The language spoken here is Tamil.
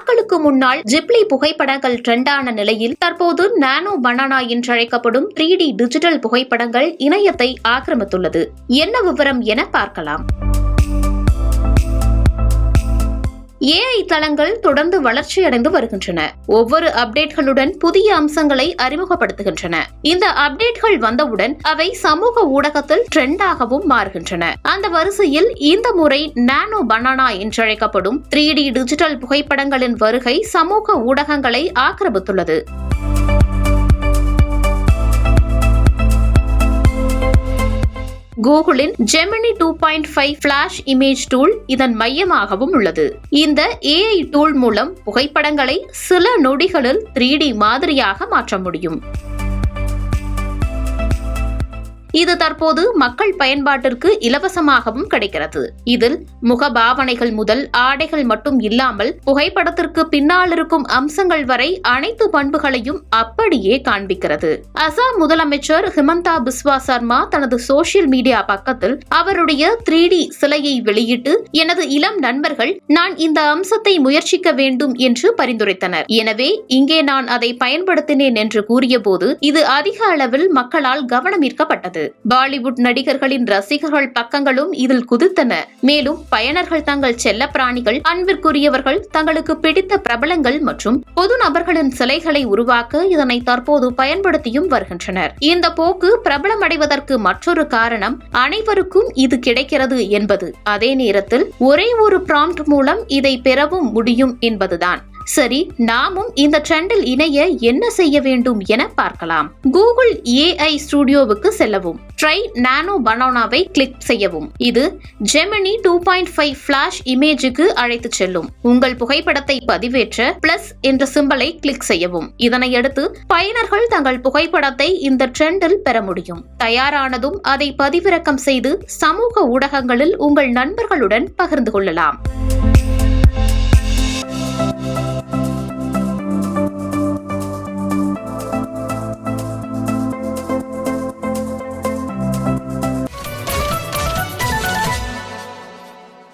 நாட்களுக்கு முன்னால் ஜிப்லி புகைப்படங்கள் ட்ரெண்டான நிலையில் தற்போது நானோ பனானா என்றழைக்கப்படும் 3D டிஜிட்டல் புகைப்படங்கள் இணையத்தை ஆக்கிரமித்துள்ளது. என்ன விவரம் என பார்க்கலாம். AI தளங்கள் தொடர்ந்து வளர்ச்சியடைந்து வருகின்றன. ஒவ்வொரு அப்டேட்களுடன் புதிய அம்சங்களை அறிமுகப்படுத்துகின்றன. இந்த அப்டேட்கள் வந்தவுடன் அவை சமூக ஊடகத்தில் ட்ரெண்டாகவும் மாறுகின்றன. அந்த வரிசையில் இந்த முறை நானோ பனானா என்றழைக்கப்படும் 3D டிஜிட்டல் புகைப்படங்களின் வருகை சமூக ஊடகங்களை ஆக்கிரமித்துள்ளது. கூகுளின் ஜெமினி 2.5 ஃபிளாஷ் இமேஜ் டூல் இதன் மையமாகவும் உள்ளது. இந்த AI டூல் மூலம் புகைப்படங்களை சில நொடிகளில் 3D மாதிரியாக மாற்ற முடியும். இது தற்போது மக்கள் பயன்பாட்டிற்கு இலவசமாகவும் கிடைக்கிறது. இதில் முகபாவனைகள் முதல் ஆடைகள் மட்டும் இல்லாமல் புகைப்படத்திற்கு பின்னால் இருக்கும் அம்சங்கள் வரை அனைத்து பண்புகளையும் அப்படியே காண்பிக்கிறது. அசாம் முதலமைச்சர் ஹிமந்தா பிஸ்வா சர்மா தனது சோசியல் மீடியா பக்கத்தில் அவருடைய 3D சிலையை வெளியிட்டு, எனது இளம் நண்பர்கள் நான் இந்த அம்சத்தை முயற்சிக்க வேண்டும் என்று பரிந்துரைத்தனர். எனவே இங்கே நான் அதை பயன்படுத்தினேன் என்று கூறியபோது இது அதிக அளவில் மக்களால் கவனம் ஈர்க்கப்பட்டது. பாலிவுட் நடிகர்களின் ரசிகர்கள் பக்கங்களும் இதில் குதித்தன. மேலும் பயனர்கள் தங்கள் செல்ல பிராணிகள், அன்பிற்குரியவர்கள், தங்களுக்கு பிடித்த பிரபலங்கள் மற்றும் பொது நபர்களின் சிலைகளை உருவாக்க இதனை தற்போது பயன்படுத்தியும் வருகின்றனர். இந்த போக்கு பிரபலமடைவதற்கு மற்றொரு காரணம் அனைவருக்கும் இது கிடைக்கிறது என்பது. அதே நேரத்தில் ஒரே ஒரு ப்ராம்ப்ட் மூலம் இதை பெறவும் முடியும் என்பதுதான். சரி, நாமும் இந்த ட்ரெண்டில் இணைய என்ன செய்ய வேண்டும் என பார்க்கலாம். கூகுள் AI ஸ்டுடியோவுக்கு செல்லவும். ட்ரை நானோ பனானாவை கிளிக் செய்யவும். இது ஜெமினி 2.5 ஃபிளாஷ் இமேஜுக்கு அழைத்து செல்லும். உங்கள் புகைப்படத்தை பதிவேற்ற பிளஸ் என்ற சிம்பலை கிளிக் செய்யவும். இதனை அடுத்து பயனர்கள் தங்கள் புகைப்படத்தை இந்த ட்ரெண்டில் பெற முடியும். தயாரானதும் அதை பதிவிறக்கம் செய்து சமூக ஊடகங்களில் உங்கள் நண்பர்களுடன் பகிர்ந்து கொள்ளலாம்.